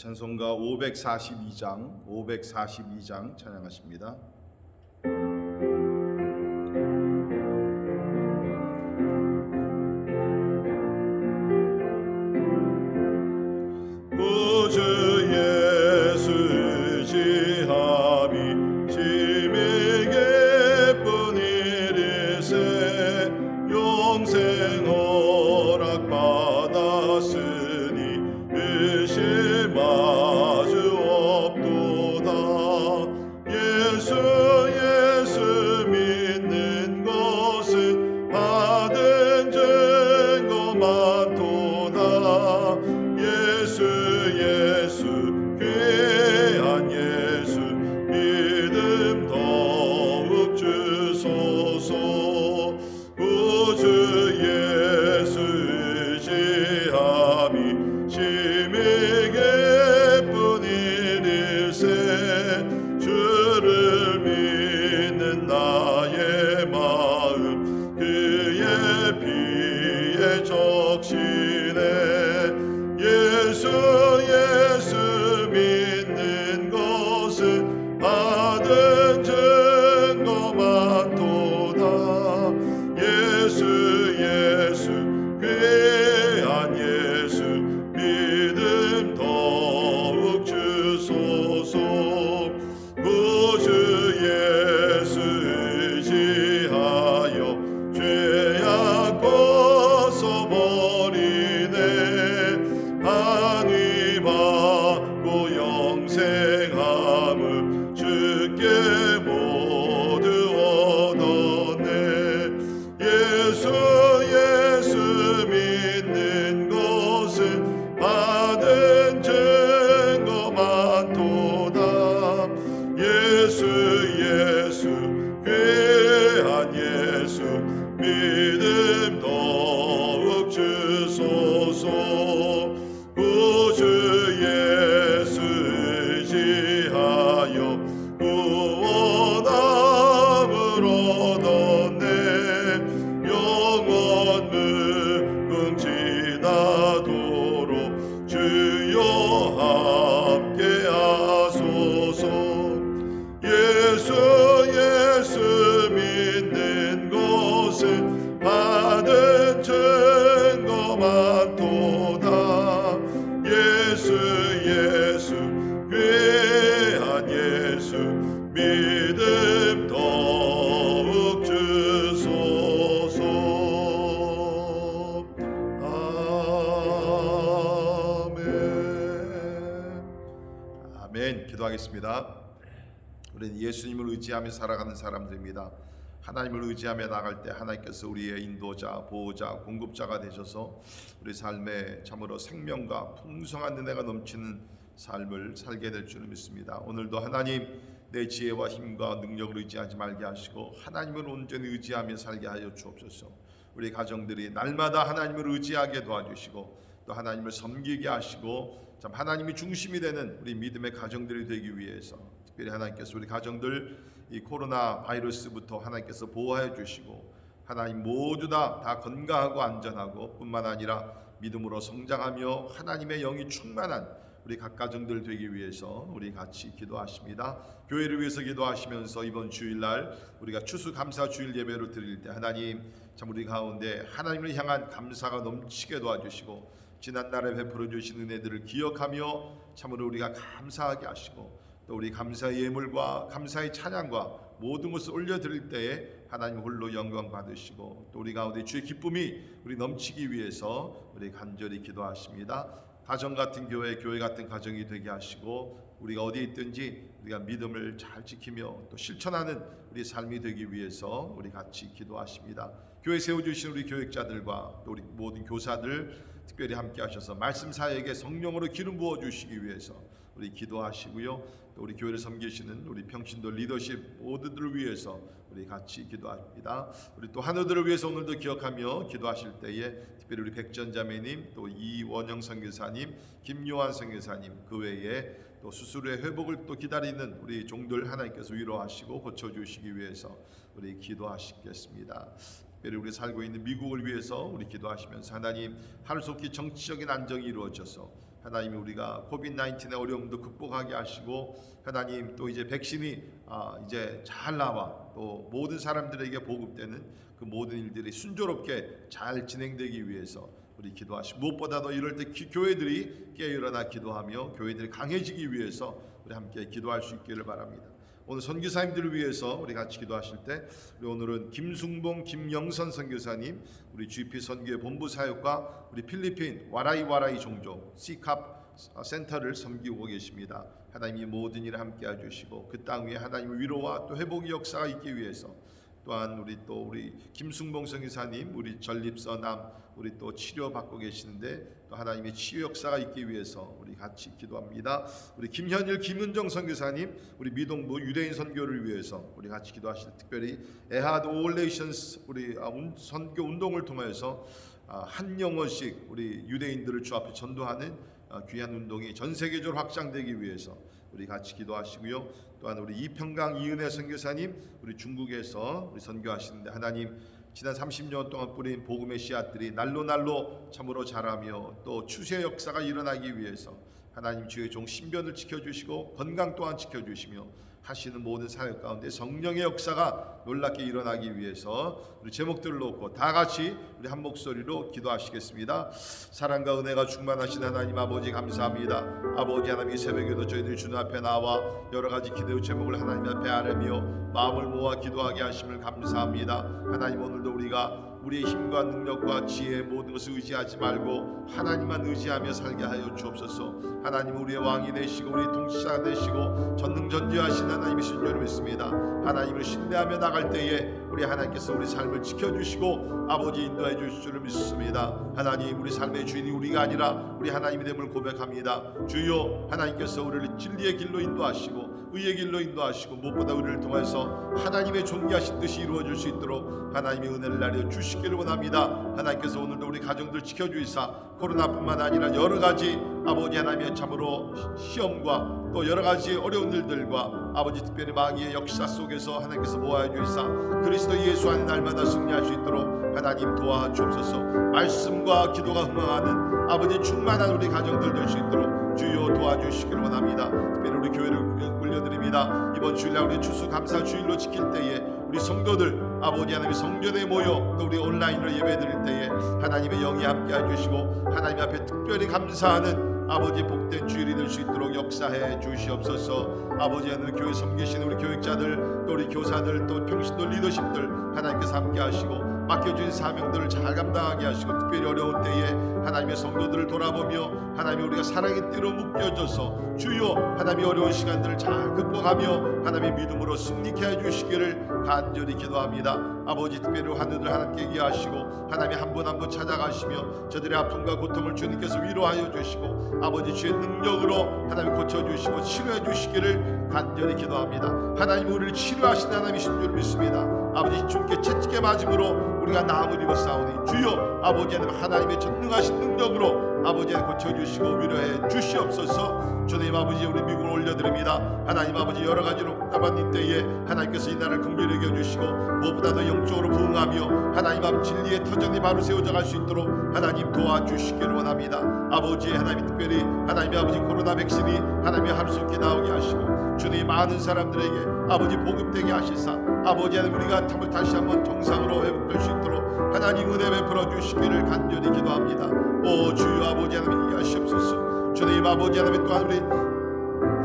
찬송가 542장 찬양하십니다. 구주 예수 의지함이 심히 기쁜 일일세 영생 허락 받았으니 의심하주 없도다. 예수 믿는 것은 받은 증거 많도다. 예수 귀한 예수 믿음 더욱 주소서. 구주 예수 의지함이 심히 기쁜 일일세 주를 믿는 나의 마음 그의 피에 적시네. 예수 믿는 것은 받은 증거 많도다. 예수 귀한 예수 믿음 더욱 주소서. 구주 예수 의지하여 죄악 벗어버리네. 안위받고 영생함을 주께 모두 얻었네. 예수 믿는 것은 받은 증거 많도다. 예수 귀한 예수 믿음 더욱 주소서. 구주 예수 의지하여 구원함을 얻었네. 영원 무궁지나도록 주여 함께 하소서. 예수 믿는 것은 받은 증거 많도다. 예수 귀한 예수 믿음 더욱 주소서. 아멘. 기도하겠습니다. 우리는 예수님을 의지하며 살아가는 사람들입니다. 하나님을 의지하며 나갈 때 하나님께서 우리의 인도자, 보호자, 공급자가 되셔서 우리 삶에 참으로 생명과 풍성한 은혜가 넘치는 삶을 살게 될 줄 믿습니다. 오늘도 하나님 내 지혜와 힘과 능력을 의지하지 말게 하시고 하나님을 온전히 의지하며 살게 하여 주옵소서. 우리 가정들이 날마다 하나님을 의지하게 도와주시고 또 하나님을 섬기게 하시고 참 하나님이 중심이 되는 우리 믿음의 가정들이 되기 위해서 특별히 하나님께서 우리 가정들 이 코로나 바이러스부터 하나님께서 보호하여 주시고 하나님 모두 다 건강하고 안전하고 뿐만 아니라 믿음으로 성장하며 하나님의 영이 충만한 우리 각 가정들 되기 위해서 우리 같이 기도하십니다. 교회를 위해서 기도하시면서 이번 주일날 우리가 추수감사 주일 예배를 드릴 때 하나님 참 우리 가운데 하나님을 향한 감사가 넘치게 도와주시고 지난날에 베풀어 주신 은혜들을 기억하며 참으로 우리가 감사하게 하시고 또 우리 감사의 예물과 감사의 찬양과 모든 것을 올려드릴 때에 하나님 홀로 영광 받으시고 또 우리 가운데 주의 기쁨이 우리 넘치기 위해서 우리 간절히 기도하십니다. 가정 같은 교회 같은 가정이 되게 하시고 우리가 어디에 있든지 우리가 믿음을 잘 지키며 또 실천하는 우리 삶이 되기 위해서 우리 같이 기도하십니다. 교회 세워주신 우리 교육자들과 또 우리 모든 교사들 특별히 함께 하셔서 말씀 사역에 성령으로 기름 부어 주시기 위해서 우리 기도하시고요. 또 우리 교회를 섬기시는 우리 평신도 리더십 모두들을 위해서 우리 같이 기도합니다. 우리 또 한우들을 위해서 오늘도 기억하며 기도하실 때에 특별히 우리 백전자매님, 또 이원영 선교사님, 김요한 선교사님, 그 외에 또 수술의 회복을 또 기다리는 우리 종들 하나님께서 위로하시고 고쳐주시기 위해서 우리 기도하시겠습니다. 특별히 우리 살고 있는 미국을 위해서 우리 기도하시면서 하나님 하루속히 정치적인 안정이 이루어져서 하나님이 우리가 코비드-19의 어려움도 극복하게 하시고 하나님 또 이제 백신이 이제 잘 나와 또 모든 사람들에게 보급되는 그 모든 일들이 순조롭게 잘 진행되기 위해서 우리 기도하시고 무엇보다도 이럴 때 교회들이 깨어일어나 기도하며 교회들이 강해지기 위해서 우리 함께 기도할 수 있기를 바랍니다. 오늘 선교사님들을 위해서 우리 같이 기도하실 때 우리 오늘은 김승봉, 김영선 선교사님, 우리 GP 선교회 본부 사역과 우리 필리핀 와라이 종족 C캅 센터를 섬기고 계십니다. 하나님이 모든 일을 함께 해주시고 그 땅 위에 하나님의 위로와 또 회복의 역사가 있기 위해서 또한 우리 김승봉 선교사님, 우리 전립선암 우리 또 치료받고 계시는데 또 하나님의 치유 역사가 있기 위해서 우리 같이 기도합니다. 우리 김현일, 김은정 선교사님, 우리 미동부 유대인 선교를 위해서 우리 같이 기도하실 특별히 에하드 오레이션스 우리 선교 운동을 통해서 한 영혼씩 우리 유대인들을 주 앞에 전도하는 귀한 운동이 전 세계적으로 확장되기 위해서 우리 같이 기도하시고요. 또한 우리 이평강 이은혜 선교사님, 우리 중국에서 우리 선교하시는데 하나님 지난 30년 동안 뿌린 복음의 씨앗들이 날로 참으로 자라며 또 추수의 역사가 일어나기 위해서 하나님 주의 종 신변을 지켜주시고 건강 또한 지켜주시며 하시는 모든 사역 가운데 성령의 역사가 놀랍게 일어나기 위해서 우리 제목들을 놓고 다 같이 우리 한 목소리로 기도하시겠습니다. 사랑과 은혜가 충만하신 하나님 아버지 감사합니다. 아버지 하나님 이 새벽에도 저희들 주님 앞에 나와 여러 가지 기도의 제목을 하나님 앞에 아뢰며 마음을 모아 기도하게 하심을 감사합니다. 하나님 오늘도 우리가 우리의 힘과 능력과 지혜의 모든 것을 의지하지 말고 하나님만 의지하며 살게 하여 주옵소서. 하나님 우리의 왕이 되시고 우리 통치자가 되시고 전능전지하신 하나님이신 줄 믿습니다. 하나님을 신뢰하며 나갈 때에 우리 하나님께서 우리 삶을 지켜주시고 아버지 인도해 주실 줄 믿습니다. 하나님 우리 삶의 주인이 우리가 아니라 우리 하나님이 됨을 고백합니다. 주여 하나님께서 우리를 진리의 길로 인도하시고 의의 길로 인도하시고 무엇보다 우리를 통해서 하나님의 존귀하신 뜻이 이루어질 수 있도록 하나님의 은혜를 내려 주시기를 원합니다. 하나님께서 오늘도 우리 가정들 지켜주시사 코로나뿐만 아니라 여러 가지 아버지 하나님의 참으로 시험과 또 여러 가지 어려운 일들과 아버지 특별히 마귀의 역사 속에서 하나님께서 모아주시사 그리스도 예수 안에 날마다 승리할 수 있도록 하나님 도와주옵소서. 말씀과 기도가 흥황하는 아버지 충만한 우리 가정들 될 수 있도록 주여 도와주시기를 원합니다. 특별히 우리 교회를 올려드립니다. 이번 주일날 우리 추수 감사 주일로 지킬 때에 우리 성도들 아버지 하나님의 성전에 모여 또 우리 온라인으로 예배드릴 때에 하나님의 영이 함께 해주시고 하나님 앞에 특별히 감사하는 아버지 복된 주일이 될 수 있도록 역사해 주시옵소서. 아버지 하나님 교회 섬기시는 우리 교육자들 또 우리 교사들 또 평신도 리더십들 하나님께서 함께 하시고 맡겨주신 사명들을 잘 감당하게 하시고 특별히 어려운 때에 하나님의 성도들을 돌아보며 하나님이 우리가 사랑의 띠로 묶여져서 주여 하나님의 어려운 시간들을 잘 극복하며 하나님의 믿음으로 승리케 해주시기를 간절히 기도합니다. 아버지 특별히 하늘들 하나님께 얘기하시고 하나님이 한 분 한 분 찾아가시며 저들의 아픔과 고통을 주님께서 위로하여 주시고 아버지 주의 능력으로 하나님 고쳐주시고 치료해 주시기를 간절히 기도합니다. 하나님 우리를 치료하신 하나님이신 줄 믿습니다. 아버지 주께 채찍에 맞음으로 우리가 나음을 입어 싸우니 주여 아버지 하나님의 전능하신 능력으로 아버지 고쳐주시고 위로해 주시옵소서. 주님 아버지 우리 미국을 올려드립니다. 하나님 아버지 여러 가지로 답답한 이때에 하나님께서 이 나라를 긍휼히 여겨주시고 무엇보다도 영적으로 부응하며 하나님 아버지 진리의 터전이 바로 세워져 갈 수 있도록 하나님 도와주시기를 원합니다. 아버지 하나님 특별히 하나님의 아버지 코로나 백신이 하나님의 함께 나오게 하시고 주님 많은 사람들에게 아버지 보급되게 하시사 아버지 하나님 우리가 다시 한번 정상으로 회복될 수 있도록 하나님 은혜 베풀어 주시기를 간절히 기도합니다. 오 주여 아버지 하나님 이해하시옵소서. 주님 아버지 하나님 또한 우리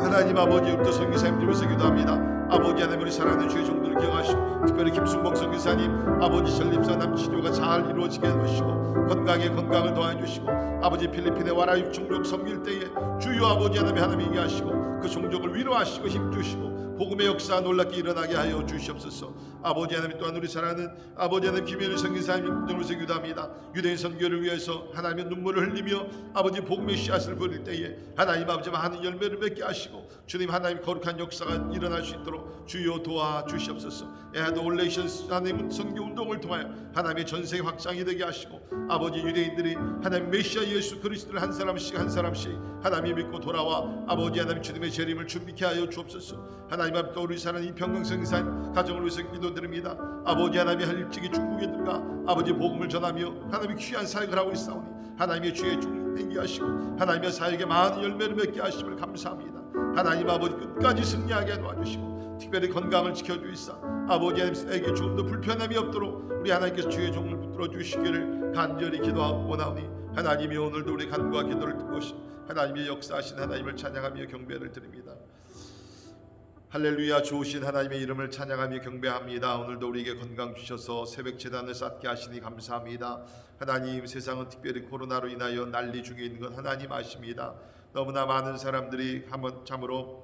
하나님 아버지 우리 또 선교사님들 위해서 기도합니다. 아버지 하나님 우리 사랑하는 주의 종들을 기억하시고 특별히 김순봉 선교사님 아버지 전립선암 치료가 잘 이루어지게 해주시고 건강에 건강을 더해주시고 아버지 필리핀의 와라이 종족 섬길 때에 주여 아버지 하나님 얘기 하시고 그 종족을 위로하시고 힘주시고 복음의 역사 놀랍게 일어나게 하여 주시옵소서. 아버지 하나님 또한 우리 사랑하는 아버지 하나님 김현일 선교사님 등으로서 기도합니다. 유대인 선교를 위해서 하나님의 눈물을 흘리며 아버지 복음의 씨앗을 버릴 때에 하나님 아버지 많은 열매를 맺게 하시고 주님 하나님 거룩한 역사가 일어날 수 있도록 주여 도와주시옵소서. 에하드 올레이션스 하나님 선교 운동을 통하여 하나님의 전세계 확장이 되게 하시고 아버지 유대인들이 하나님 메시아 예수 그리스도를 한 사람씩 하나님 믿고 돌아와 아버지 하나님 주님의 재림을 준비케 하여 주옵소서. 하나님 앞에 또 우리 사는 이 평강성산 가정을 위해서 기도드립니다. 아버지 하나님의 일찍이 중국에 들어가 아버지 복음을 전하며 하나님의 귀한 사역을 하고 있사오니 하나님의 주의 행하시고 하나님의 사역에 많은 열매를 맺게 하심을 감사합니다. 하나님 아버지 끝까지 승리하게 도와주시고 특별히 건강을 지켜주시사 아버지에게 조금 더 불편함이 없도록 우리 하나님께서 주의 종을 붙들어 주시기를 간절히 기도하고 원하오니 하나님이 오늘도 우리 간구와 기도를 듣고 하나님의 역사하신 하나님을 찬양하며 경배를 드립니다. 할렐루야. 좋으신 하나님의 이름을 찬양하며 경배합니다. 오늘도 우리에게 건강 주셔서 새벽 제단을 쌓게 하시니 감사합니다. 하나님, 세상은 특별히 코로나로 인하여 난리 중에 있는 건 하나님 아십니다. 너무나 많은 사람들이 참으로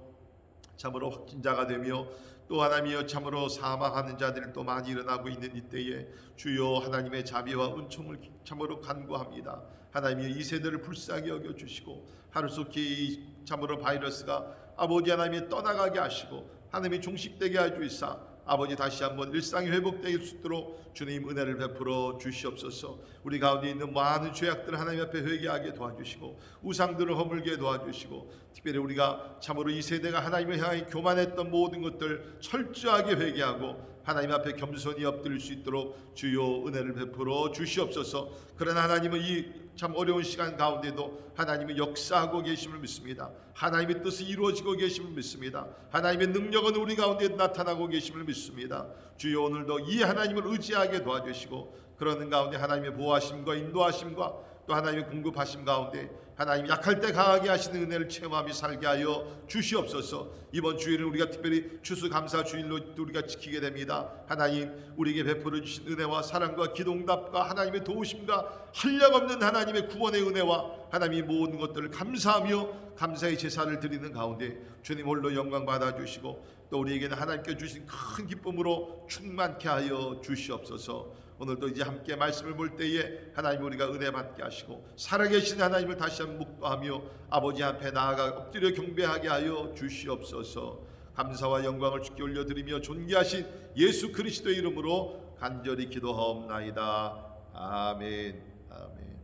확진자가 되며 또 하나님이여 참으로 사망하는 자들이 또 많이 일어나고 있는 이때에 주여 하나님의 자비와 은총을 참으로 간구합니다. 하나님이 이 세대를 불쌍히 여겨주시고 하루속히 참으로 바이러스가 아버지 하나님이 떠나가게 하시고 하나님이 종식되게 해주시사 아버지 다시 한번 일상이 회복될 수 있도록 주님 은혜를 베풀어 주시옵소서. 우리 가운데 있는 많은 죄악들을 하나님 앞에 회개하게 도와주시고 우상들을 허물게 도와주시고 특별히 우리가 참으로 이 세대가 하나님을 향해 교만했던 모든 것들 철저하게 회개하고 하나님 앞에 겸손히 엎드릴 수 있도록 주여 은혜를 베풀어 주시옵소서. 그러나 하나님은 이 참 어려운 시간 가운데도 하나님은 역사하고 계심을 믿습니다. 하나님의 뜻이 이루어지고 계심을 믿습니다. 하나님의 능력은 우리 가운데 나타나고 계심을 믿습니다. 주여 오늘도 이 하나님을 의지하게 도와주시고 그러는 가운데 하나님의 보호하심과 인도하심과 또 하나님의 공급하심 가운데 하나님 약할 때 강하게 하시는 은혜를 체험하며 살게 하여 주시옵소서. 이번 주일은 우리가 특별히 추수감사 주일로 우리가 지키게 됩니다. 하나님 우리에게 베풀어 주신 은혜와 사랑과 기도응답과 하나님의 도우심과 한량없는 하나님의 구원의 은혜와 하나님이 모든 것들을 감사하며 감사의 제사를 드리는 가운데 주님 홀로 영광 받아주시고 또 우리에게는 하나님께 주신 큰 기쁨으로 충만케 하여 주시옵소서. 오늘도 이제 함께 말씀을 볼 때에 하나님 우리가 은혜 받게 하시고 살아계신 하나님을 다시 한번 묵도하며 아버지 앞에 나아가 엎드려 경배하게 하여 주시옵소서. 감사와 영광을 주께 올려드리며 존귀하신 예수 그리스도의 이름으로 간절히 기도하옵나이다. 아멘. 아멘.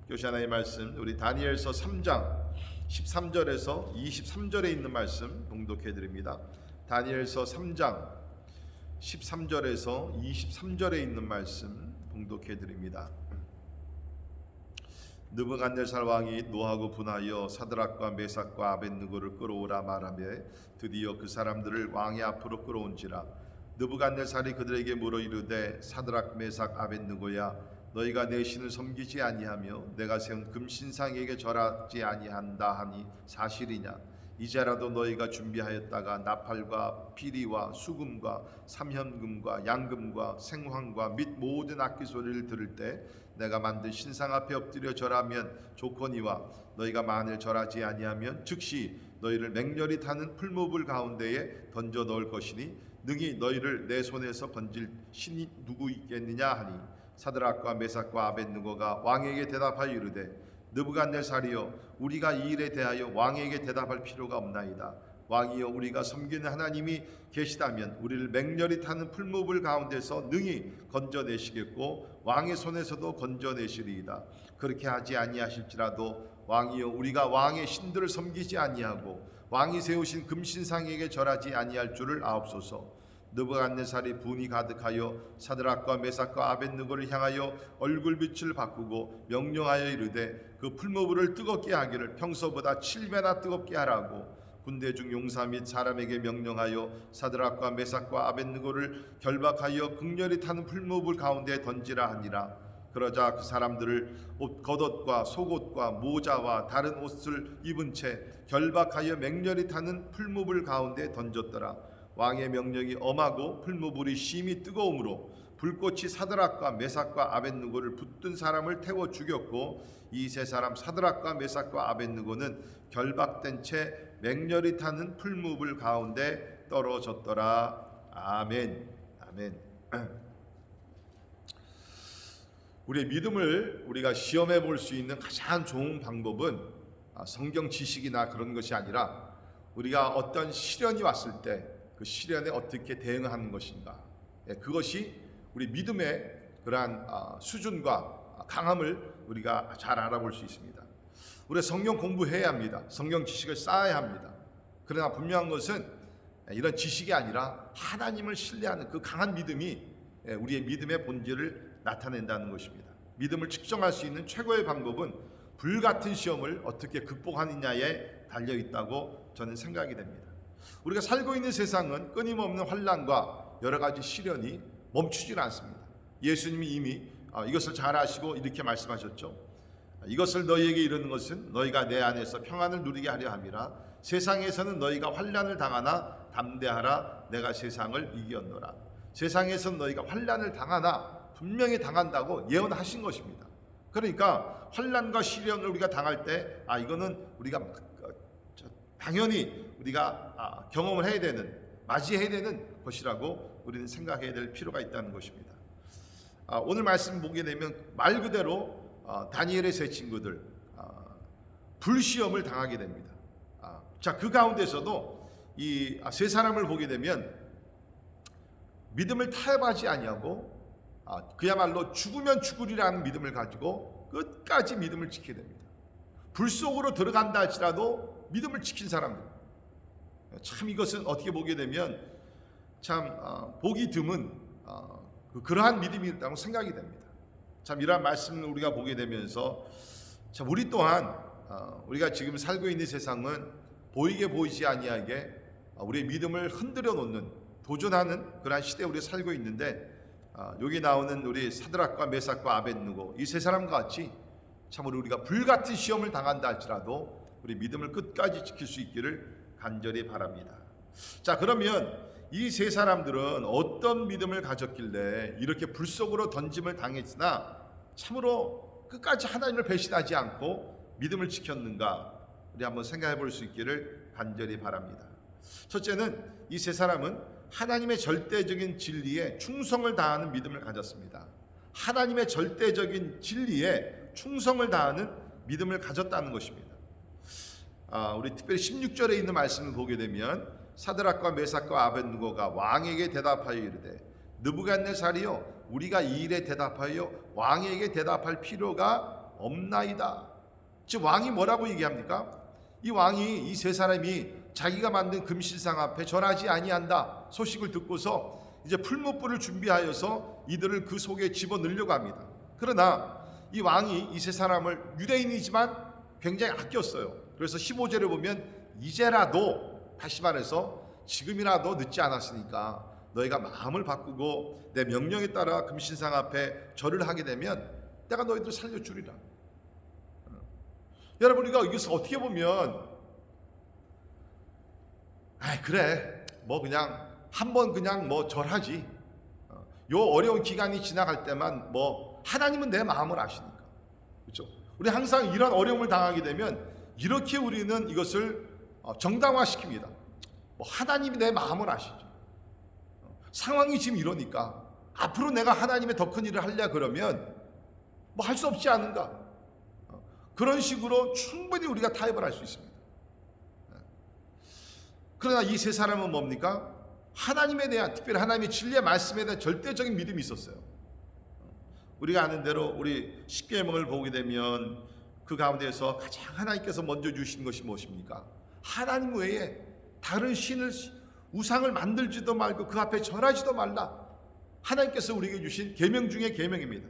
교시 하나의 말씀 우리 다니엘서 3장 13절에서 23절에 있는 말씀 봉독해 드립니다. 다니엘서 3장 13절에서 23절에 있는 말씀 봉독해 드립니다. 느부갓네살 왕이 노하고 분하여 사드락과 메삭과 아벳느고를 끌어오라 말하며 드디어 그 사람들을 왕의 앞으로 끌어온지라. 느부갓네살이 그들에게 물어 이르되 사드락 메삭 아벳느고야 너희가 내 신을 섬기지 아니하며 내가 세운 금신상에게 절하지 아니한다 하니 사실이냐. 이제라도 너희가 준비하였다가 나팔과 피리와 수금과 삼현금과 양금과 생황과 및 모든 악기 소리를 들을 때 내가 만든 신상 앞에 엎드려 절하면 좋거니와 너희가 만일 절하지 아니하면 즉시 너희를 맹렬히 타는 풀무불 가운데에 던져 넣을 것이니 능히 너희를 내 손에서 건질 신이 누구 있겠느냐 하니 사드락과 메삭과 아벳느고가 왕에게 대답하여 이르되 느부갓네살이여 우리가 이 일에 대하여 왕에게 대답할 필요가 없나이다. 왕이여 우리가 섬기는 하나님이 계시다면 우리를 맹렬히 타는 풀무불 가운데서 능히 건져내시겠고 왕의 손에서도 건져내시리이다. 그렇게 하지 아니하실지라도 왕이여 우리가 왕의 신들을 섬기지 아니하고 왕이 세우신 금신상에게 절하지 아니할 줄을 아옵소서. 느부갓네살이 분이 가득하여 사드락과 메삭과 아벳느고를 향하여 얼굴빛을 바꾸고 명령하여 이르되 그 풀무불을 뜨겁게 하기를 평소보다 7배나 뜨겁게 하라고 군대 중 용사 및 사람에게 명령하여 사드락과 메삭과 아벳느고를 결박하여 극렬히 타는 풀무불 가운데 던지라 하니라. 그러자 그 사람들을 겉옷과 속옷과 모자와 다른 옷을 입은 채 결박하여 맹렬히 타는 풀무불 가운데 던졌더라. 왕의 명령이 엄하고 풀무불이 심히 뜨거움으로 불꽃이 사드락과 메삭과 아벳느고를 붙든 사람을 태워 죽였고 이 세 사람 사드락과 메삭과 아벳느고는 결박된 채 맹렬히 타는 풀무불 가운데 떨어졌더라. 아멘. 아멘. 우리의 믿음을 우리가 시험해 볼 수 있는 가장 좋은 방법은 성경 지식이나 그런 것이 아니라 우리가 어떤 시련이 왔을 때 그 시련에 어떻게 대응하는 것인가, 그것이 우리 믿음의 그러한 수준과 강함을 우리가 잘 알아볼 수 있습니다. 우리가 성경 공부해야 합니다. 성경 지식을 쌓아야 합니다. 그러나 분명한 것은 이런 지식이 아니라 하나님을 신뢰하는 그 강한 믿음이 우리의 믿음의 본질을 나타낸다는 것입니다. 믿음을 측정할 수 있는 최고의 방법은 불같은 시험을 어떻게 극복하느냐에 달려 있다고 저는 생각이 됩니다. 우리가 살고 있는 세상은 끊임없는 환난과 여러 가지 시련이 멈추질 않습니다. 예수님이 이미 이것을 잘 아시고 이렇게 말씀하셨죠. 이것을 너희에게 이르는 것은 너희가 내 안에서 평안을 누리게 하려 함이라. 세상에서는 너희가 환난을 당하나 담대하라. 내가 세상을 이겼노라. 세상에서는 너희가 환난을 당하나 분명히 당한다고 예언하신 것입니다. 그러니까 환난과 시련을 우리가 당할 때 이거는 우리가 당연히 우리가 경험을 해야 되는, 맞이해야 되는 것이라고 우리는 생각해야 될 필요가 있다는 것입니다. 오늘 말씀 보게 되면 말 그대로 다니엘의 세 친구들 불시험을 당하게 됩니다. 자, 그 가운데서도 이 세 사람을 보게 되면 믿음을 타협하지 아니하고 그야말로 죽으면 죽으리라는 믿음을 가지고 끝까지 믿음을 지키게 됩니다. 불 속으로 들어간다 할지라도 믿음을 지킨 사람들. 참 이것은 어떻게 보게 되면 참 보기 드문 그러한 믿음이 있다고 생각이 됩니다. 참 이러한 말씀을 우리가 보게 되면서 참 우리 또한 우리가 지금 살고 있는 세상은 보이게 보이지 아니하게 우리의 믿음을 흔들어 놓는, 도전하는 그러한 시대에 우리가 살고 있는데 여기 나오는 우리 사드락과 메삭과 아벳느고 이 세 사람과 같이 참으로 우리가 불같은 시험을 당한다 할지라도 우리 믿음을 끝까지 지킬 수 있기를 간절히 바랍니다. 자, 그러면 이 세 사람들은 어떤 믿음을 가졌길래 이렇게 불 속으로 던짐을 당했으나 참으로 끝까지 하나님을 배신하지 않고 믿음을 지켰는가? 우리 한번 생각해 볼 수 있기를 간절히 바랍니다. 첫째는 이 세 사람은 하나님의 절대적인 진리에 충성을 다하는 믿음을 가졌습니다. 하나님의 절대적인 진리에 충성을 다하는 믿음을 가졌다는 것입니다. 우리 특별히 16절에 있는 말씀을 보게 되면 사드락과 메삭과 아벳느고가 왕에게 대답하여 이르되 느부갓네살이여 우리가 이 일에 대답하여 왕에게 대답할 필요가 없나이다. 즉 왕이 뭐라고 얘기합니까? 이 왕이 이 세 사람이 자기가 만든 금신상 앞에 절하지 아니한다 소식을 듣고서 이제 풀무불을 준비하여서 이들을 그 속에 집어넣으려고 합니다. 그러나 이 왕이 이 세 사람을 유대인이지만 굉장히 아꼈어요. 그래서 15절에 보면 이제라도, 다시 말해서 지금이라도 늦지 않았으니까 너희가 마음을 바꾸고 내 명령에 따라 금신상 앞에 절을 하게 되면 내가 너희들 살려주리라. 여러분, 우리가 여기서 어떻게 보면 그래 뭐 그냥 한번 그냥 뭐 절하지, 요 어려운 기간이 지나갈 때만 뭐 하나님은 내 마음을 아시니까, 그렇죠? 우리 항상 이런 어려움을 당하게 되면 이렇게 우리는 이것을 정당화시킵니다. 뭐 하나님이 내 마음을 아시죠. 상황이 지금 이러니까 앞으로 내가 하나님의 더 큰 일을 하려 그러면 뭐 할 수 없지 않은가. 그런 식으로 충분히 우리가 타협을 할 수 있습니다. 그러나 이 세 사람은 뭡니까? 하나님에 대한, 특별히 하나님의 진리의 말씀에 대한 절대적인 믿음이 있었어요. 우리가 아는 대로 우리 십계명을 보게 되면 그 가운데서 가장 하나님께서 먼저 주신 것이 무엇입니까? 하나님 외에 다른 신을, 우상을 만들지도 말고 그 앞에 절하지도 말라. 하나님께서 우리에게 주신 계명 중에 계명입니다.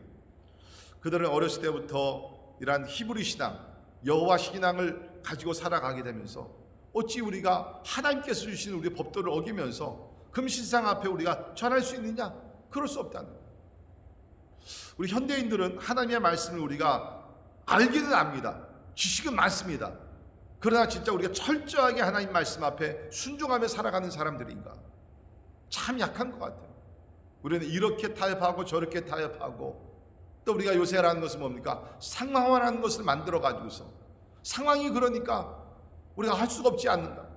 그들은 어렸을 때부터 이러한 히브리 신앙, 여호와 신앙을 가지고 살아가게 되면서 어찌 우리가 하나님께서 주신 우리의 법도를 어기면서 금신상 앞에 우리가 절할 수 있느냐? 그럴 수 없다는 거예요. 우리 현대인들은 하나님의 말씀을 우리가 알기는 압니다. 지식은 많습니다. 그러나 진짜 우리가 철저하게 하나님 말씀 앞에 순종하며 살아가는 사람들인가? 참 약한 것 같아요. 우리는 이렇게 타협하고 저렇게 타협하고, 또 우리가 요새라는 것은 뭡니까? 상황화라는 것을 만들어 가지고서 상황이 그러니까 우리가 할 수가 없지 않는가?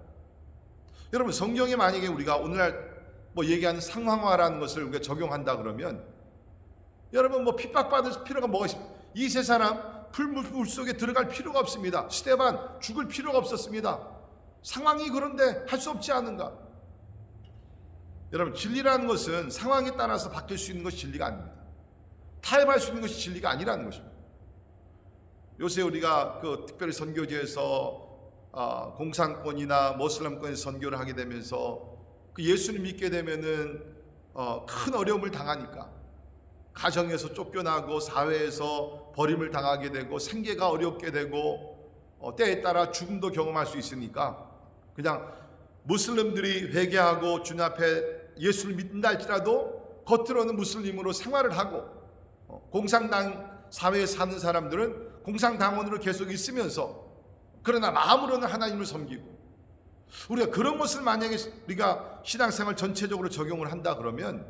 여러분, 성경에 만약에 우리가 오늘날 뭐 얘기하는 상황화라는 것을 우리가 적용한다 그러면 여러분 뭐 핍박받을 필요가 뭐가 있습니까? 이 세 사람 풀물 속에 들어갈 필요가 없습니다. 스데반 죽을 필요가 없었습니다. 상황이 그런데 할 수 없지 않은가? 여러분, 진리라는 것은 상황에 따라서 바뀔 수 있는 것이 진리가 아닙니다. 타협할 수 있는 것이 진리가 아니라는 것입니다. 요새 우리가 그 특별히 선교지에서 공산권이나 모슬람권에서 선교를 하게 되면서 그 예수님 믿게 되면은 큰 어려움을 당하니까 가정에서 쫓겨나고 사회에서 버림을 당하게 되고 생계가 어렵게 되고 때에 따라 죽음도 경험할 수 있으니까 그냥 무슬림들이 회개하고 주님 앞에 예수를 믿는다 할지라도 겉으로는 무슬림으로 생활을 하고 공산당 사회에 사는 사람들은 공산당원으로 계속 있으면서 그러나 마음으로는 하나님을 섬기고 우리가 그런 것을 만약에 우리가 신앙생활 전체적으로 적용을 한다 그러면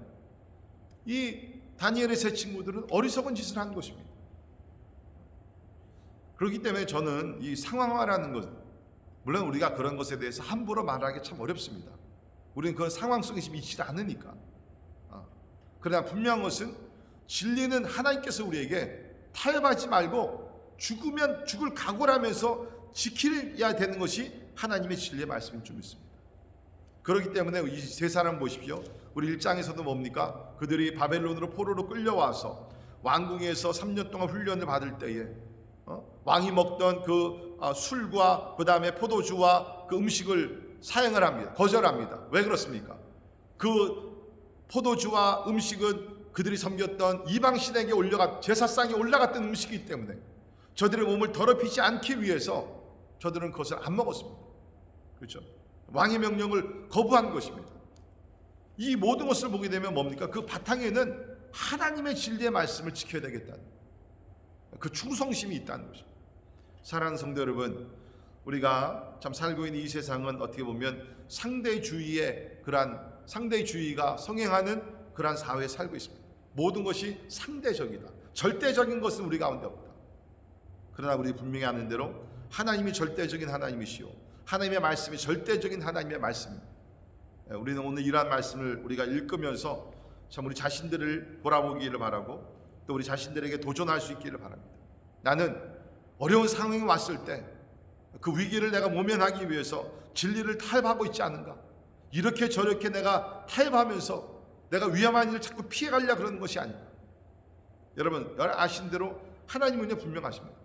이 다니엘의 세 친구들은 어리석은 짓을 한 것입니다. 그렇기 때문에 저는 이 상황화라는 것, 물론 우리가 그런 것에 대해서 함부로 말하기 참 어렵습니다. 우리는 그런 상황 속에 있지 않으니까. 그러나 분명한 것은 진리는 하나님께서 우리에게 타협하지 말고 죽으면 죽을 각오를 하면서 지켜야 되는 것이 하나님의 진리의 말씀인 줄 믿습니다. 그렇기 때문에 이 세 사람 보십시오. 우리 1장에서도 뭡니까? 그들이 바벨론으로 포로로 끌려와서 왕궁에서 3년 동안 훈련을 받을 때에 왕이 먹던 그 술과 그 다음에 포도주와 그 음식을 사용을 합니다. 거절합니다. 왜 그렇습니까? 그 포도주와 음식은 그들이 섬겼던 이방신에게 제사상에 올라갔던 음식이기 때문에 저들의 몸을 더럽히지 않기 위해서 저들은 그것을 안 먹었습니다. 그렇죠? 왕의 명령을 거부한 것입니다. 이 모든 것을 보게 되면 뭡니까? 그 바탕에는 하나님의 진리의 말씀을 지켜야 되겠다는 그 충성심이 있다는 것입니다. 사랑하는 성도 여러분, 우리가 참 살고 있는 이 세상은 어떻게 보면 상대주의가 성행하는 그러한 사회에 살고 있습니다. 모든 것이 상대적이다. 절대적인 것은 우리 가운데 없다. 그러나 우리 분명히 아는 대로 하나님이 절대적인 하나님이시오, 하나님의 말씀이 절대적인 하나님의 말씀입니다. 우리는 오늘 이러한 말씀을 우리가 읽으면서 참 우리 자신들을 돌아보기를 바라고 또 우리 자신들에게 도전할 수 있기를 바랍니다. 나는 어려운 상황이 왔을 때 그 위기를 내가 모면하기 위해서 진리를 타협하고 있지 않은가? 이렇게 저렇게 내가 타협하면서 내가 위험한 일을 자꾸 피해가려고 그러는 것이 아닙니다. 여러분 아신 대로 하나님은 분명하십니다.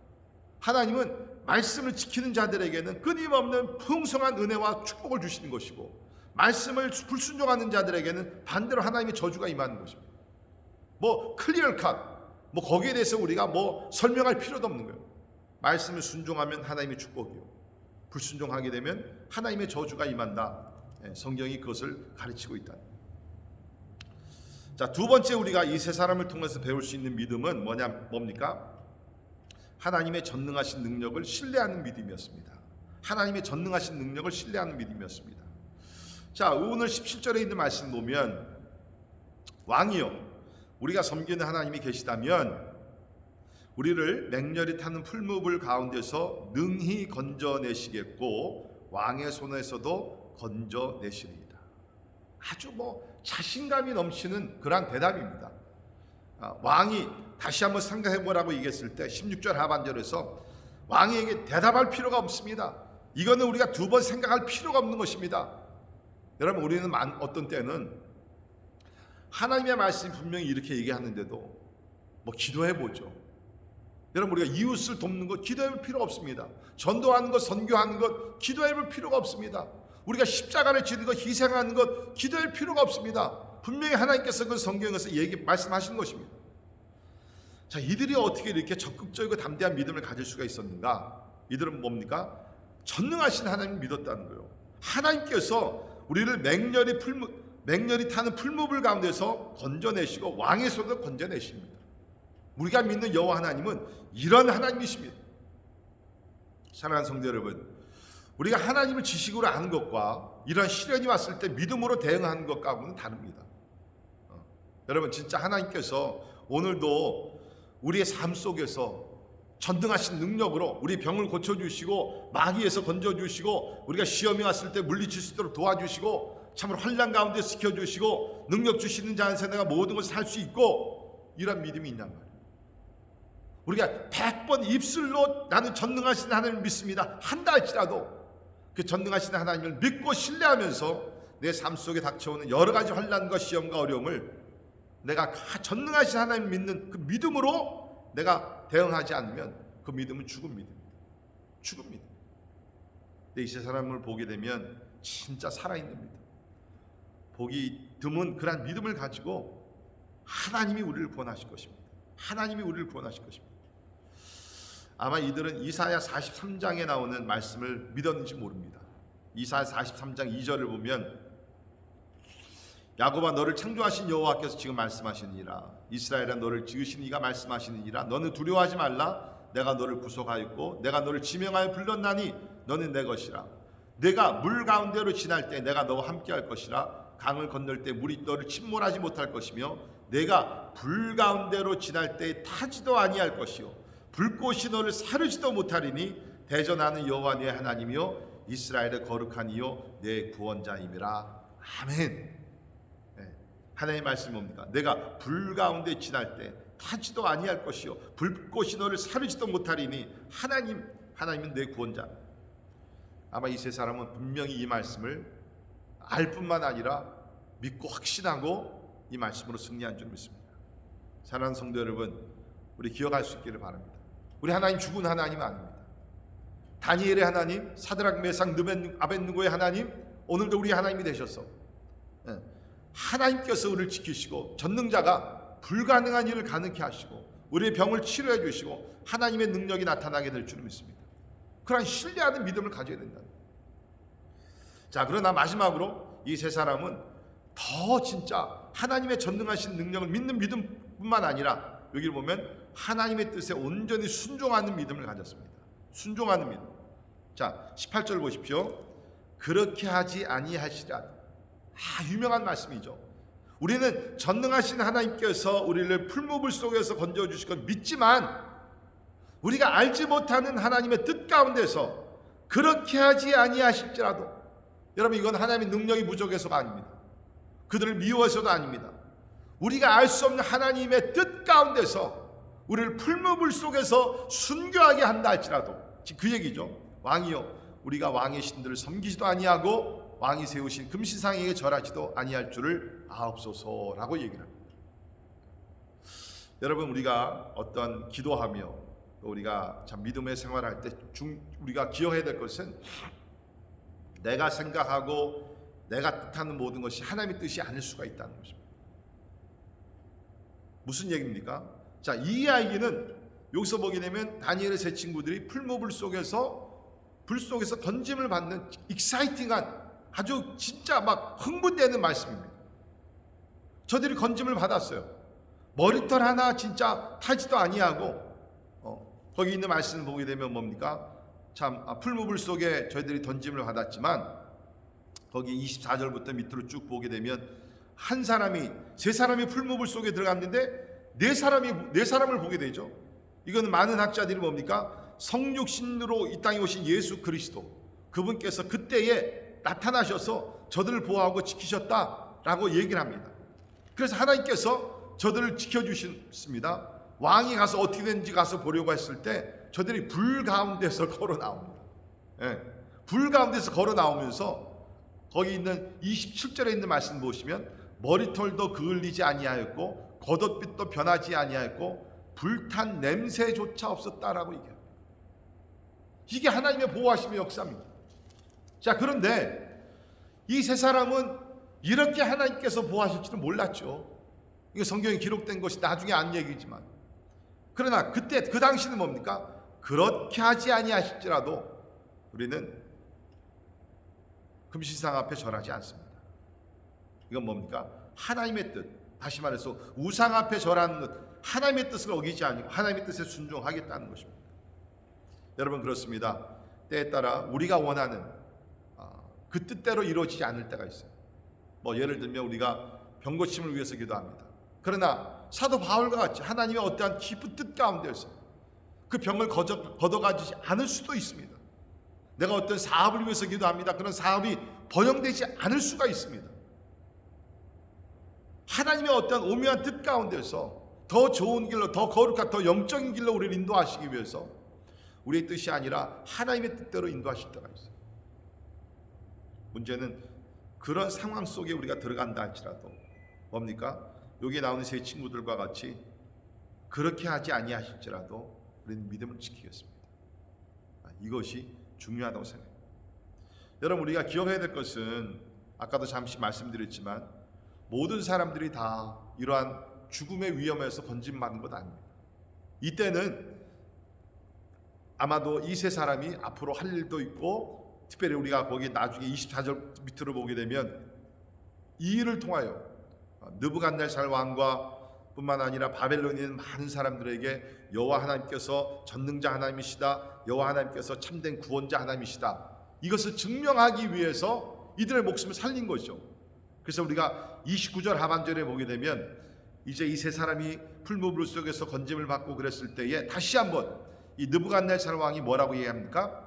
하나님은 말씀을 지키는 자들에게는 끊임없는 풍성한 은혜와 축복을 주시는 것이고 말씀을 불순종하는 자들에게는 반대로 하나님의 저주가 임하는 것입니다. 클리어 컷 거기에 대해서 우리가 설명할 필요도 없는 거예요. 말씀을 순종하면 하나님의 축복이요, 불순종하게 되면 하나님의 저주가 임한다. 성경이 그것을 가르치고 있다. 자, 두 번째 우리가 이 세 사람을 통해서 배울 수 있는 믿음은 뭡니까? 하나님의 전능하신 능력을 신뢰하는 믿음이었습니다. 하나님의 전능하신 능력을 신뢰하는 믿음이었습니다. 자, 오늘 17절에 있는 말씀 보면 왕이요, 우리가 섬기는 하나님이 계시다면 우리를 맹렬히 타는 풀무불 가운데서 능히 건져내시겠고 왕의 손에서도 건져내시리이다. 아주 자신감이 넘치는 그러한 대답입니다. 왕이 다시 한번 생각해 보라고 얘기했을 때 16절 하반절에서 왕에게 대답할 필요가 없습니다. 이거는 우리가 두 번 생각할 필요가 없는 것입니다. 여러분 우리는 어떤 때는 하나님의 말씀이 분명히 이렇게 얘기하는데도 기도해 보죠. 여러분 우리가 이웃을 돕는 것 기도해 볼 필요가 없습니다. 전도하는 것, 선교하는 것 기도해 볼 필요가 없습니다. 우리가 십자가를 지는 것, 희생하는 것 기도할 필요가 없습니다. 분명히 하나님께서 그 성경에서 말씀하신 것입니다. 자, 이들이 어떻게 이렇게 적극적이고 담대한 믿음을 가질 수가 있었는가? 이들은 뭡니까? 전능하신 하나님을 믿었다는 거예요. 하나님께서 우리를 맹렬히 타는 풀무불 가운데서 건져내시고 왕의 손으로 건져내십니다. 우리가 믿는 여호와 하나님은 이런 하나님이십니다. 사랑하는 성도 여러분, 우리가 하나님을 지식으로 아는 것과 이런 시련이 왔을 때 믿음으로 대응하는 것과는 다릅니다. 여러분 진짜 하나님께서 오늘도 우리의 삶 속에서 전능하신 능력으로 우리 병을 고쳐주시고 마귀에서 건져주시고 우리가 시험이 왔을 때 물리칠 수 있도록 도와주시고 참으로 환난 가운데 지켜주시고 능력 주시는 자한테 내가 모든 것을 할 수 있고 이런 믿음이 있단 말이에요. 우리가 100번 입술로 나는 전능하신 하나님을 믿습니다 한다 할지라도 그 전능하신 하나님을 믿고 신뢰하면서 내 삶 속에 닥쳐오는 여러 가지 환난과 시험과 어려움을 내가 전능하신 하나님을 믿는 그 믿음으로 내가 대응하지 않으면 그 믿음은 죽은 믿음입니다. 죽은 믿음. 근데 이 세 사람을 보게 되면 진짜 살아있는 믿음, 보기 드문 그런 믿음을 가지고 하나님이 우리를 구원하실 것입니다. 하나님이 우리를 구원하실 것입니다. 아마 이들은 이사야 43장에 나오는 말씀을 믿었는지 모릅니다. 이사야 43장 2절을 보면 야곱아 너를 창조하신 여호와께서 지금 말씀하시느니라. 이스라엘아 너를 지으신 이가 말씀하시느니라. 너는 두려워하지 말라. 내가 너를 구속하였고 내가 너를 지명하여 불렀나니 너는 내 것이라. 내가 물 가운데로 지날 때 내가 너와 함께 할 것이라. 강을 건널 때 물이 너를 침몰하지 못할 것이며 내가 불 가운데로 지날 때 타지도 아니할 것이요 불꽃이 너를 사르지도 못하리니 대전하는 여호와 네 하나님이요 이스라엘의 거룩한 이요 내 구원자임이라. 아멘. 하나님의 말씀이 뭡니까? 내가 불 가운데 지날 때 타지도 아니할 것이요 불꽃이 너를 사르지도 못하리니 하나님은 내 구원자. 아마 이 세 사람은 분명히 이 말씀을 알 뿐만 아니라 믿고 확신하고 이 말씀으로 승리한 줄 믿습니다. 사랑하는 성도 여러분, 우리 기억할 수 있기를 바랍니다. 우리 하나님 죽은 하나님 아닙니다. 다니엘의 하나님, 사드락 메삭 아벳느고의 하나님, 오늘도 우리 하나님이 되셨어. 하나님께서 우리를 지키시고 전능자가 불가능한 일을 가능케 하시고 우리의 병을 치료해 주시고 하나님의 능력이 나타나게 될 줄 믿습니다. 그런 신뢰하는 믿음을 가져야 된다. 자, 그러나 마지막으로 이 세 사람은 더 진짜 하나님의 전능하신 능력을 믿는 믿음뿐만 아니라 여기를 보면 하나님의 뜻에 온전히 순종하는 믿음을 가졌습니다. 순종하는 믿음. 자, 18절 보십시오. 그렇게 하지 아니하시라. 유명한 말씀이죠. 우리는 전능하신 하나님께서 우리를 풀무불 속에서 건져주실 걸 믿지만 우리가 알지 못하는 하나님의 뜻 가운데서 그렇게 하지 아니하실지라도, 여러분 이건 하나님의 능력이 부족해서가 아닙니다. 그들을 미워해서도 아닙니다. 우리가 알 수 없는 하나님의 뜻 가운데서 우리를 풀무불 속에서 순교하게 한다 할지라도, 지금 그 얘기죠. 왕이요 우리가 왕의 신들을 섬기지도 아니하고 왕이 세우신 금신상에게 절하지도 아니할 줄을 아옵소서라고 얘기를 합니다. 여러분 우리가 어떤 기도하며 또 우리가 참 믿음의 생활할 때 우리가 기억해야 될 것은 내가 생각하고 내가 뜻하는 모든 것이 하나님의 뜻이 아닐 수가 있다는 것입니다. 무슨 얘기입니까? 자, 이 이야기는 여기서 보게 되면 다니엘의 세 친구들이 풀무불 속에서 불 속에서 건짐을 받는 익사이팅한 아주 진짜 막 흥분되는 말씀입니다. 저들이 건짐을 받았어요. 머리털 하나 진짜 타지도 아니하고 거기 있는 말씀을 보게 되면 뭡니까? 참 풀무불 속에 저희들이 던짐을 받았지만 거기 24절부터 밑으로 쭉 보게 되면 세 사람이 풀무불 속에 들어갔는데 네 사람을 보게 되죠. 이거는 많은 학자들이 뭡니까? 성육신으로 이 땅에 오신 예수 그리스도, 그분께서 그때에 나타나셔서 저들을 보호하고 지키셨다라고 얘기를 합니다. 그래서 하나님께서 저들을 지켜주셨습니다. 왕이 가서 어떻게 되는지 가서 보려고 했을 때 저들이 불 가운데서 걸어 나옵니다. 불 가운데서 걸어 나오면서 거기 있는 27절에 있는 말씀 보시면 머리털도 그을리지 아니하였고 겉옷빛도 변하지 아니하였고 불탄 냄새조차 없었다라고 얘기합니다. 이게 하나님의 보호하심의 역사입니다. 자, 그런데 이 세 사람은 이렇게 하나님께서 보호하실 줄은 몰랐죠. 이게 성경에 기록된 것이 나중에 안 얘기지만, 그러나 그때 그 당시는 뭡니까? 그렇게 하지 아니하실지라도 우리는 금신상 앞에 절하지 않습니다. 이건 뭡니까? 하나님의 뜻, 다시 말해서 우상 앞에 절하는 것, 하나님의 뜻을 어기지 아니고 하나님의 뜻에 순종하겠다는 것입니다. 여러분 그렇습니다. 때에 따라 우리가 원하는 그 뜻대로 이루어지지 않을 때가 있어요. 예를 들면 우리가 병 고침을 위해서 기도합니다. 그러나 사도 바울과 같이 하나님의 어떠한 깊은 뜻 가운데서 그 병을 걷어가지 않을 수도 있습니다. 내가 어떤 사업을 위해서 기도합니다. 그런 사업이 번영되지 않을 수가 있습니다. 하나님의 어떤 오묘한 뜻 가운데서 더 좋은 길로, 더 거룩한, 더 영적인 길로 우리를 인도하시기 위해서 우리의 뜻이 아니라 하나님의 뜻대로 인도하실 때가 있어요. 문제는 그런 상황 속에 우리가 들어간다 할지라도 뭡니까? 여기에 나오는 세 친구들과 같이 그렇게 하지 아니하실지라도 우리는 믿음을 지키겠습니다. 이것이 중요하다고 생각합니다. 여러분 우리가 기억해야 될 것은 아까도 잠시 말씀드렸지만 모든 사람들이 다 이러한 죽음의 위험에서 건짐받은 것 아닙니다. 이때는 아마도 이 세 사람이 앞으로 할 일도 있고, 특별히 우리가 거기 나중에 24절 밑으로 보게 되면 이 일을 통하여 느부갓네살 왕과 뿐만 아니라 바벨론에 있는 많은 사람들에게 여호와 하나님께서 전능자 하나님이시다, 여호와 하나님께서 참된 구원자 하나님이시다, 이것을 증명하기 위해서 이들의 목숨을 살린 거죠. 그래서 우리가 29절 하반절에 보게 되면 이제 이 세 사람이 풀무불 속에서 건짐을 받고 그랬을 때에 다시 한번 이 느부갓네살 왕이 뭐라고 얘기합니까?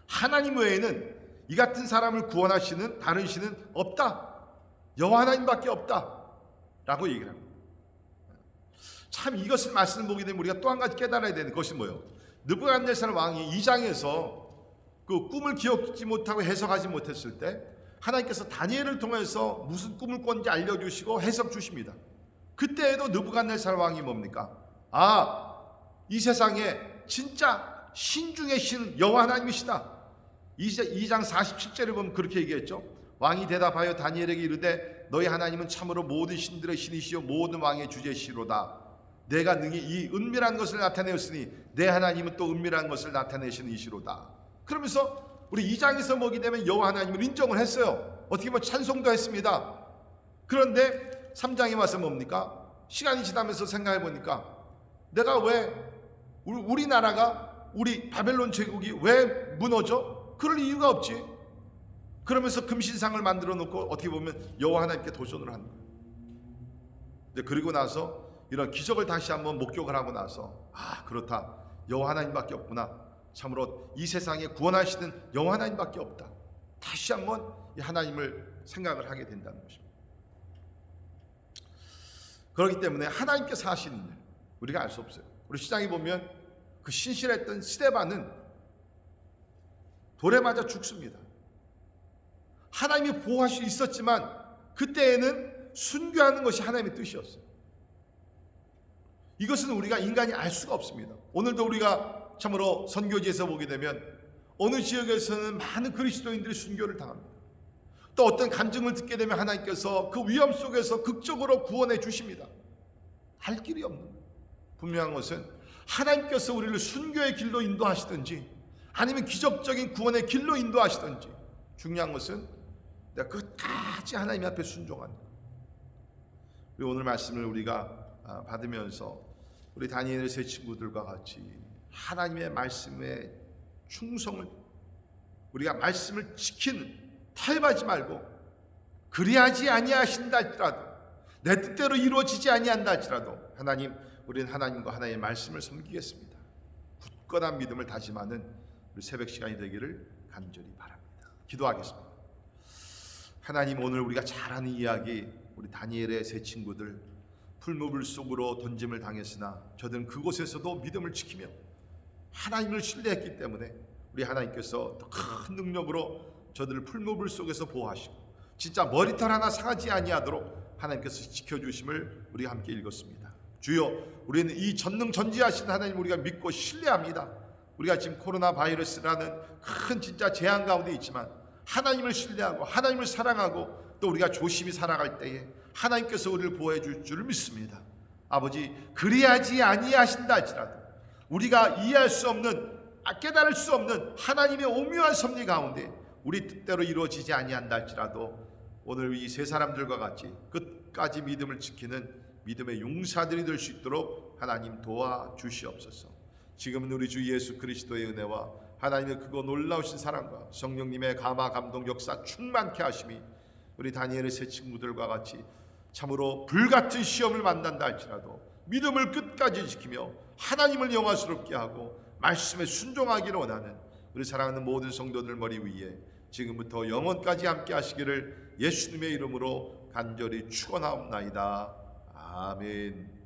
하나님 외에는 이 같은 사람을 구원하시는 다른 신은 없다, 여호와 하나님밖에 없다 라고 얘기를 합니다. 참 이것을 말씀을 보게 되면 우리가 또 한 가지 깨달아야 되는 것이 뭐예요? 느부갓네살 왕이 2장에서 그 꿈을 기억지 못하고 해석하지 못했을 때 하나님께서 다니엘을 통해서 무슨 꿈을 꿨는지 알려주시고 해석 주십니다. 그때에도 느부갓네살 왕이 뭡니까? 이 세상에 진짜 신 중의 신 여호와 하나님이시다. 2장 47절에 보면 그렇게 얘기했죠. 왕이 대답하여 다니엘에게 이르되 너희 하나님은 참으로 모든 신들의 신이시요 모든 왕의 주제시로다. 내가 능히 이 은밀한 것을 나타내었으니 내 하나님은 또 은밀한 것을 나타내시는 이시로다. 그러면서 우리 2장에서 보게 되면 여호와 하나님을 인정을 했어요. 어떻게 보면 찬송도 했습니다. 그런데 3장에 와서 뭡니까? 시간이 지나면서 생각해 보니까 내가 왜 우리나라가 우리 바벨론 제국이 왜 무너져? 그럴 이유가 없지. 그러면서 금신상을 만들어 놓고 어떻게 보면 여호와 하나님께 도전을 하는 거예요. 그리고 나서 이런 기적을 다시 한번 목격을 하고 나서 그렇다, 여호와 하나님밖에 없구나, 참으로 이 세상에 구원하시는 여호와 하나님밖에 없다, 다시 한번 이 하나님을 생각을 하게 된다는 것입니다. 그렇기 때문에 하나님께서 하시는 일 우리가 알 수 없어요. 우리 시장에 보면 그 신실했던 스데반은 돌에 맞아 죽습니다. 하나님이 보호할 수 있었지만 그때에는 순교하는 것이 하나님의 뜻이었어요. 이것은 우리가 인간이 알 수가 없습니다. 오늘도 우리가 참으로 선교지에서 보게 되면 어느 지역에서는 많은 그리스도인들이 순교를 당합니다. 또 어떤 간증을 듣게 되면 하나님께서 그 위험 속에서 극적으로 구원해 주십니다. 할 길이 없는 거예요. 분명한 것은 하나님께서 우리를 순교의 길로 인도하시든지 아니면 기적적인 구원의 길로 인도하시든지, 중요한 것은 내가 끝까지 하나님 앞에 순종하는 거예요. 오늘 말씀을 우리가 받으면서 우리 다니엘의 세 친구들과 같이 하나님의 말씀에 충성을, 우리가 말씀을 지키는, 타협하지 말고 그리하지 아니하신다 할지라도, 내 뜻대로 이루어지지 아니한다 할지라도 하나님, 우리는 하나님과 하나님의 말씀을 섬기겠습니다. 굳건한 믿음을 다짐하는 우리 새벽 시간이 되기를 간절히 바랍니다. 기도하겠습니다. 하나님, 오늘 우리가 잘 아는 이야기, 우리 다니엘의 세 친구들 풀무불 속으로 던짐을 당했으나 저들은 그곳에서도 믿음을 지키며 하나님을 신뢰했기 때문에 우리 하나님께서 더 큰 능력으로 저들을 풀무불 속에서 보호하시고 진짜 머리털 하나 상하지 아니하도록 하나님께서 지켜주심을 우리가 함께 읽었습니다. 주여, 우리는 이 전능전지하신 하나님 우리가 믿고 신뢰합니다. 우리가 지금 코로나 바이러스라는 큰 진짜 재앙 가운데 있지만 하나님을 신뢰하고 하나님을 사랑하고 또 우리가 조심히 살아갈 때에 하나님께서 우리를 보호해 줄 줄 믿습니다. 아버지, 그리하지 아니하신다 할지라도 우리가 이해할 수 없는, 깨달을 수 없는 하나님의 오묘한 섭리 가운데 우리 뜻대로 이루어지지 아니한다 할지라도 오늘 이 세 사람들과 같이 끝까지 믿음을 지키는 믿음의 용사들이 될 수 있도록 하나님 도와주시옵소서. 지금은 우리 주 예수 그리스도의 은혜와 하나님의 크고 놀라우신 사랑과 성령님의 감화 감동 역사 충만케 하심이 우리 다니엘의 세 친구들과 같이 참으로 불같은 시험을 만난다 할지라도 믿음을 끝까지 지키며 하나님을 영화스럽게 하고 말씀에 순종하기를 원하는 우리 사랑하는 모든 성도들 머리 위에 지금부터 영원까지 함께 하시기를 예수님의 이름으로 간절히 축원하옵나이다. 아멘.